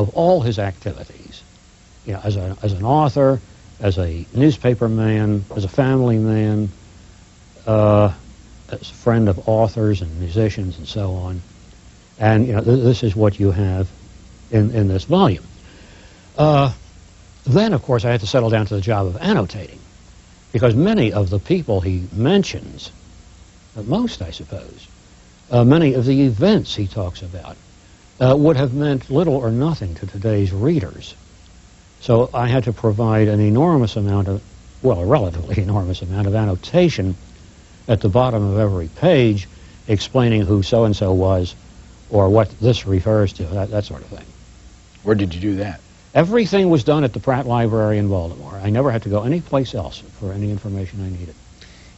of all his activities, you know, as an author, as a newspaper man, as a family man, as a friend of authors and musicians and so on. And, you know, this is what you have in this volume. Then, of course, I had to settle down to the job of annotating, because many of the people he mentions, most, I suppose, many of the events he talks about, would have meant little or nothing to today's readers. So I had to provide an enormous amount of, well, a relatively enormous amount of annotation at the bottom of every page, explaining who so-and-so was, or what this refers to, that sort of thing. Where did you do that? Everything was done at the Pratt Library in Baltimore. I never had to go anyplace else for any information I needed.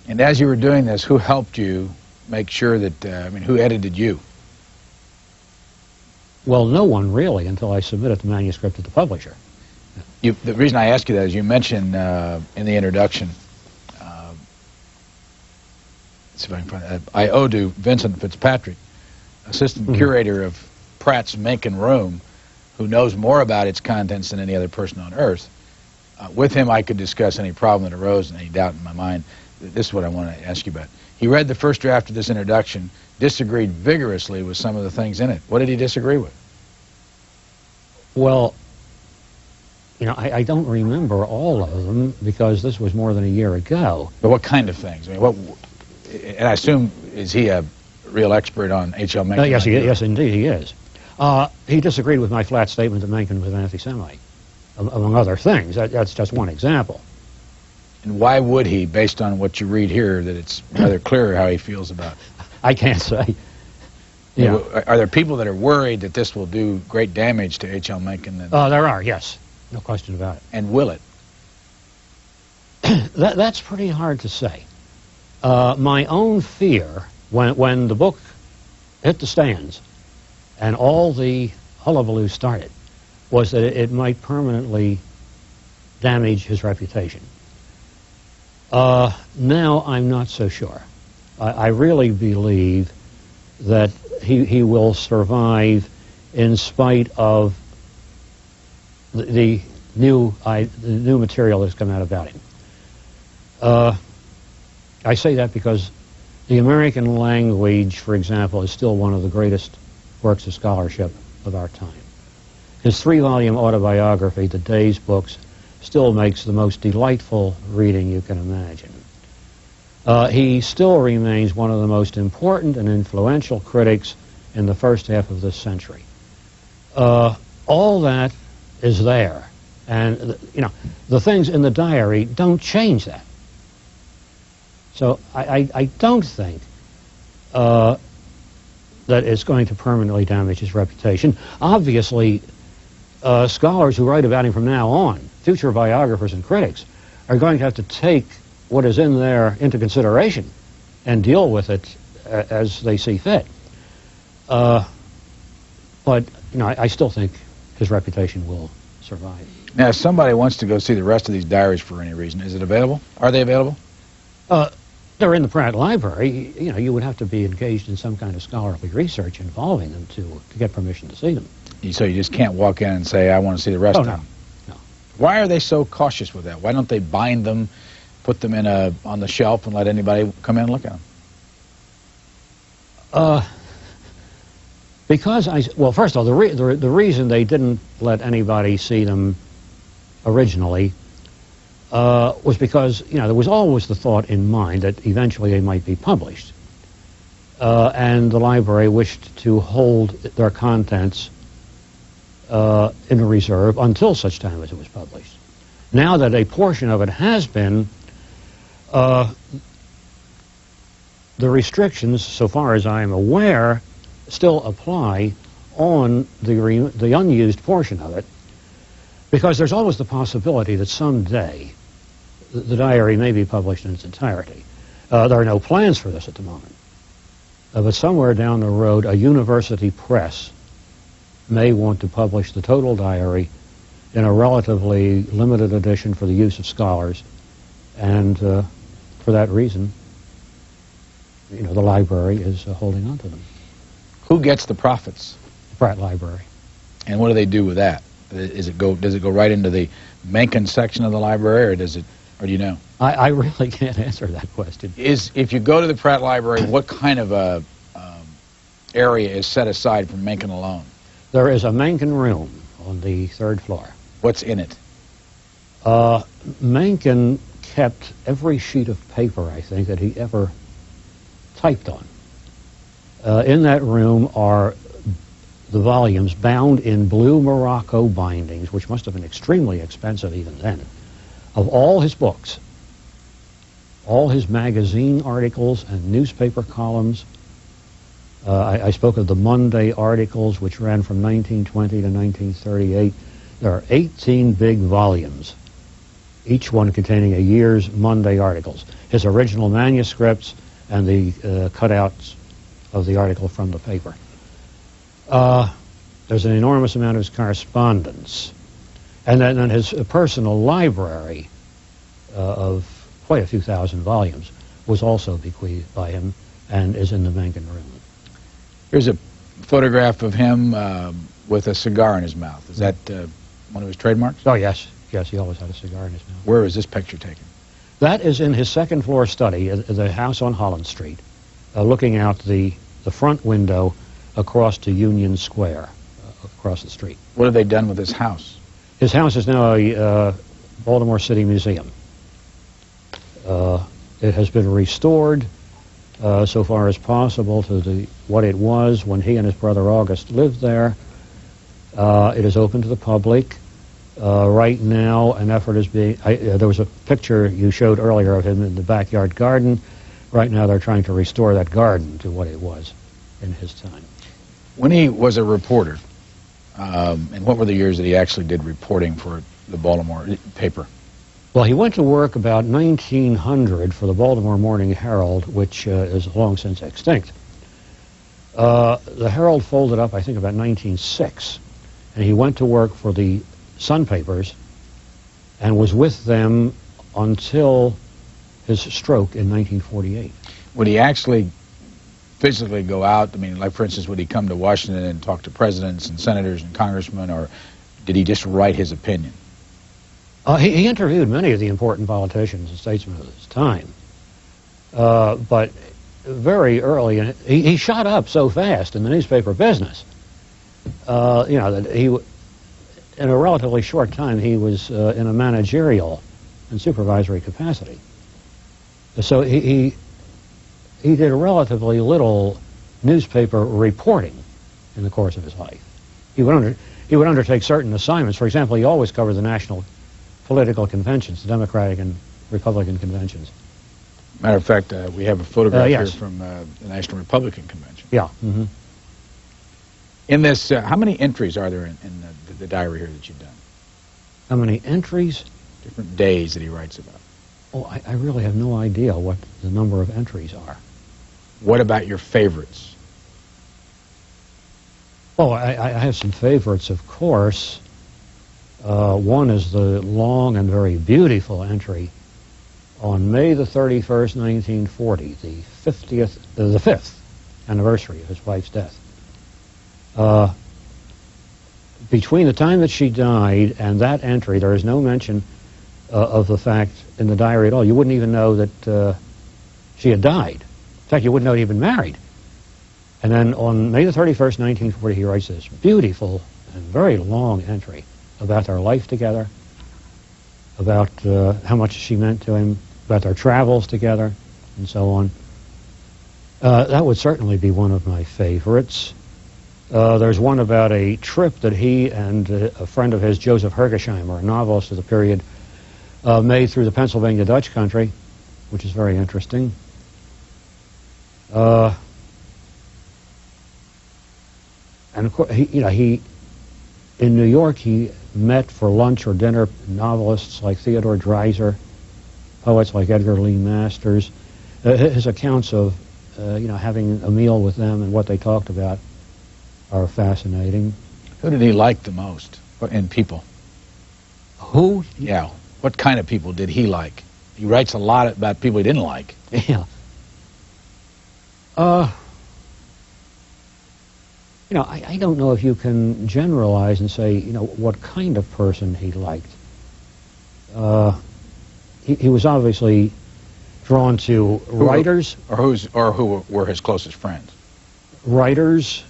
And as you were doing this, who helped you make sure that, who edited you? Well, no one really, until I submitted the manuscript to the publisher. The reason I ask you that is you mentioned in the introduction, let's see if I can find it, I owe to Vincent Fitzpatrick, assistant curator of Pratt's Mencken Room, who knows more about its contents than any other person on earth. With him, I could discuss any problem that arose and any doubt in my mind. This is what I want to ask you about. He read the first draft of this introduction, disagreed vigorously with some of the things in it. What did he disagree with? Well, you know, I don't remember all of them because this was more than a year ago. But what kind of things? I mean, and I assume, is he a real expert on H.L. Mencken? Yes, indeed he is. He disagreed with my flat statement that Mencken was an anti-Semite, among other things. That's just one example. And why would he, based on what you read here, that it's rather clear how he feels about it? I can't say. Yeah. Are there people that are worried that this will do great damage to H.L. Mencken? There are, yes. No question about it. And will it? That's pretty hard to say. My own fear, when the book hit the stands and all the hullabaloo started, was that it might permanently damage his reputation. Now I'm not so sure. I really believe that he will survive in spite of the new material that's come out about him. I say that because the American language, for example, is still one of the greatest works of scholarship of our time. His 3-volume autobiography, The Day's Books, still makes the most delightful reading you can imagine. He still remains one of the most important and influential critics in the first half of this century. All that is there, and you know, the things in the diary don't change that. So I don't think that it's going to permanently damage his reputation. Obviously, scholars who write about him from now on, future biographers and critics, are going to have to take what is in there into consideration and deal with it as they see fit. But you know, I still think his reputation will survive. Now, if somebody wants to go see the rest of these diaries for any reason, is it available? Are they available? They're in the Pratt Library. You know, you would have to be engaged in some kind of scholarly research involving them to get permission to see them. So you just can't walk in and say, I want to see the rest of them? No. Why are they so cautious with that? Why don't they bind them, put them in on the shelf, and let anybody come in and look at them? Because well, first of all, the reason they didn't let anybody see them originally was because, you know, there was always the thought in mind that eventually they might be published. And the library wished to hold their contents in reserve until such time as it was published. Now that a portion of it has been, the restrictions, so far as I am aware, still apply on the unused portion of it, because there's always the possibility that someday the diary may be published in its entirety. There are no plans for this at the moment. But somewhere down the road, a university press may want to publish the total diary in a relatively limited edition for the use of scholars. And for that reason, you know, the library is holding on to them. Who gets the profits? The Pratt Library. And what do they do with that? Does it go right into the Mencken section of the library, or or do you know? I really can't answer that question. If you go to the Pratt Library, what kind of a area is set aside for Mencken alone? There is a Mencken room on the 3rd floor. What's in it? Mencken kept every sheet of paper, I think, that he ever typed on. In that room are the volumes bound in blue Morocco bindings, which must have been extremely expensive even then, of all his books, all his magazine articles and newspaper columns. I spoke of the Monday articles, which ran from 1920 to 1938. There are 18 big volumes, each one containing a year's Monday articles, his original manuscripts and the cutouts of the article from the paper. There's an enormous amount of his correspondence. And then his personal library of quite a few thousand volumes was also bequeathed by him and is in the Mencken room. Here's a photograph of him with a cigar in his mouth. Is that one of his trademarks? Oh, yes. Yes, he always had a cigar in his mouth. Where was this picture taken? That is in his 2nd floor study, the house on Holland Street, looking out the front window across to Union Square, across the street. What have they done with his house? His house is now a Baltimore City Museum. It has been restored so far as possible to what it was when he and his brother August lived there. It is open to the public. Right now, an effort is being... there was a picture you showed earlier of him in the backyard garden. Right now, they're trying to restore that garden to what it was in his time. When he was a reporter, and what were the years that he actually did reporting for the Baltimore paper? Well, he went to work about 1900 for the Baltimore Morning Herald, which is long since extinct. The Herald folded up, I think, about 1906, and he went to work for the Sun papers and was with them until his stroke in 1948. Would he actually physically go out? I mean, like, for instance, would he come to Washington and talk to presidents and senators and congressmen, or did he just write his opinion? He interviewed many of the important politicians and statesmen of his time, but very early, he shot up so fast in the newspaper business, that he, in a relatively short time, he was in a managerial and supervisory capacity. So he did relatively little newspaper reporting in the course of his life. He would undertake certain assignments. For example, he always covered the national political conventions, the Democratic and Republican conventions. Matter of fact, we have a photograph yes. here from the National Republican Convention. Yeah. Mm-hmm. In this, how many entries are there in the diary here that you've done? How many entries? Different days that he writes about. Oh, I really have no idea what the number of entries are. What about your favorites? Oh, I have some favorites, of course. One is the long and very beautiful entry on May the 31st, 1940, the 5th anniversary of his wife's death. Between the time that she died and that entry, there is no mention of the fact in the diary at all. You wouldn't even know that she had died. In fact, you wouldn't know he'd been married. And then on May the 31st, 1940, he writes this beautiful and very long entry about their life together, about how much she meant to him, about their travels together, and so on. That would certainly be one of my favorites. There's one about a trip that he and a friend of his, Joseph Hergesheimer, a novelist of the period, made through the Pennsylvania Dutch country, which is very interesting. And of course, he in New York, he met for lunch or dinner novelists like Theodore Dreiser, poets like Edgar Lee Masters. His accounts of, having a meal with them and what they talked about are fascinating. Who did he like the most in people? Who? Yeah. What kind of people did he like? He writes a lot about people he didn't like. Yeah. You know, I don't know if you can generalize and say, you know, what kind of person he liked. He was obviously drawn to writers. Or who were his closest friends? Writers,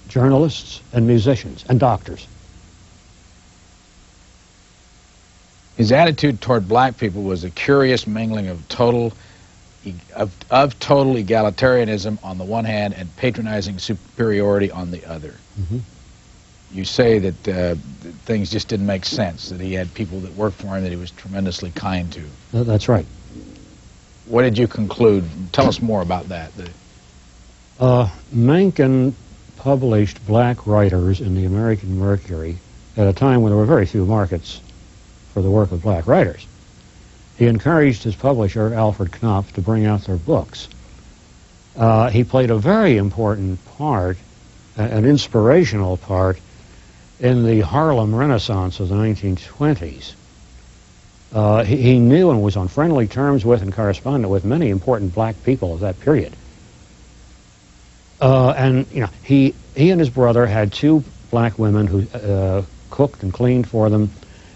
journalists, and musicians, and doctors. His attitude toward black people was a curious mingling of total egalitarianism on the one hand and patronizing superiority on the other. Mm-hmm. You say that things just didn't make sense, that he had people that worked for him that he was tremendously kind to. That's right. What did you conclude? Tell us more about that. Mencken published black writers in the American Mercury at a time when there were very few markets for the work of black writers. He encouraged his publisher, Alfred Knopf, to bring out their books. He played a very important part, an inspirational part, in the Harlem Renaissance of the 1920s. He knew and was on friendly terms with and corresponded with many important black people of that period. And you know, he and his brother had two black women who cooked and cleaned for them,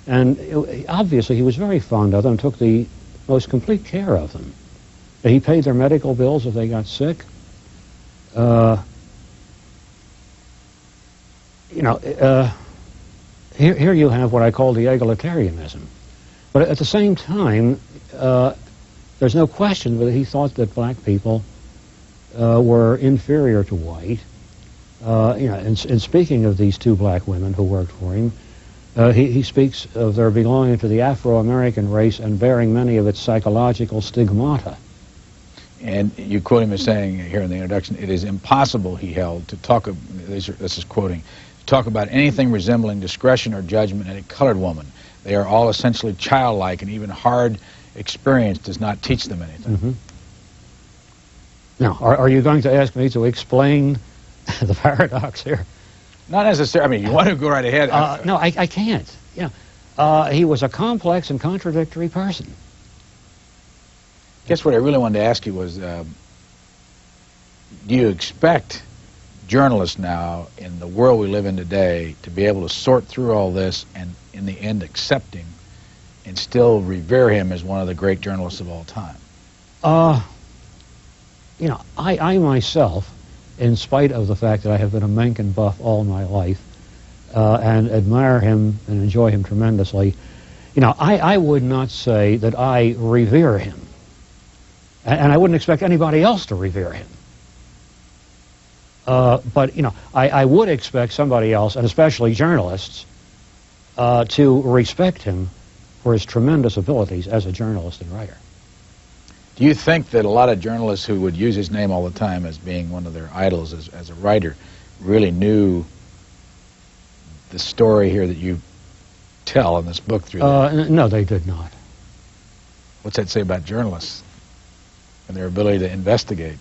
and obviously he was very fond of them, took the most complete care of them. He paid their medical bills if they got sick. Here you have what I call the egalitarianism. But at the same time, there's no question that he thought that black people were inferior to white. And speaking of these two black women who worked for him, he speaks of their belonging to the Afro-American race and bearing many of its psychological stigmata. And you quote him as saying here in the introduction, it is impossible, he held, to talk, this is quoting, to talk about anything resembling discretion or judgment in a colored woman. They are all essentially childlike, and even hard experience does not teach them anything. Mm-hmm. Now, are you going to ask me to explain the paradox here? Not necessarily. I mean, you want to go right ahead. No, I can't. You know, he was a complex and contradictory person. Guess what I really wanted to ask you was, do you expect journalists now, in the world we live in today, to be able to sort through all this and, in the end, accept him and still revere him as one of the great journalists of all time? You know, I myself, in spite of the fact that I have been a Mencken buff all my life and admire him and enjoy him tremendously, you know, I would not say that I revere him. And I wouldn't expect anybody else to revere him. But, you know, I would expect somebody else, and especially journalists, to respect him for his tremendous abilities as a journalist and writer. Do you think that a lot of journalists who would use his name all the time as being one of their idols as a writer really knew the story here that you tell in this book through that? No, they did not. What's that say about journalists and their ability to investigate?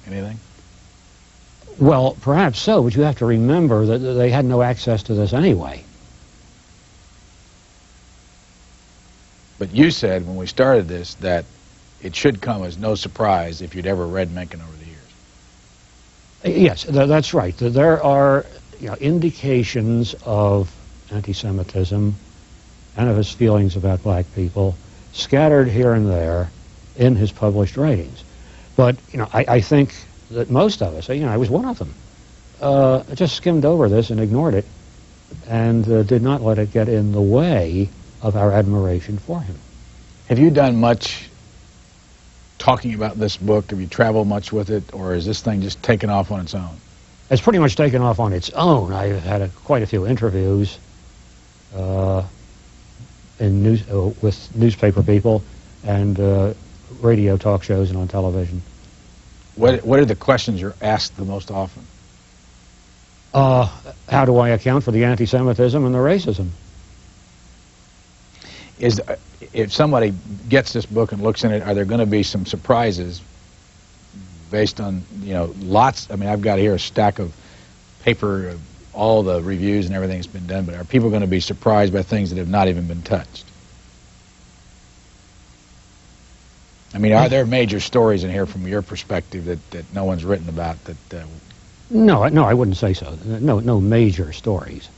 Anything? Well, perhaps so, but you have to remember that they had no access to this anyway. But you said when we started this that it should come as no surprise if you'd ever read Mencken over the years. Yes, that's right. There are, you know, indications of anti-Semitism and of his feelings about black people scattered here and there in his published writings. But, you know, I think that most of us, you know, I was one of them, just skimmed over this and ignored it and did not let it get in the way of our admiration for him. Have you done much talking about this book? Have you traveled much with it, or is this thing just taken off on its own? It's pretty much taken off on its own. I've had quite a few interviews with newspaper people and radio talk shows and on television. What are the questions you're asked the most often? How do I account for the anti-Semitism and the racism? If somebody gets this book and looks in it, are there going to be some surprises based on, you know, lots? I mean, I've got here a stack of paper of all the reviews and everything that's been done, but are people going to be surprised by things that have not even been touched? I mean, are there major stories in here from your perspective that no one's written about that No, I wouldn't say so. No major stories.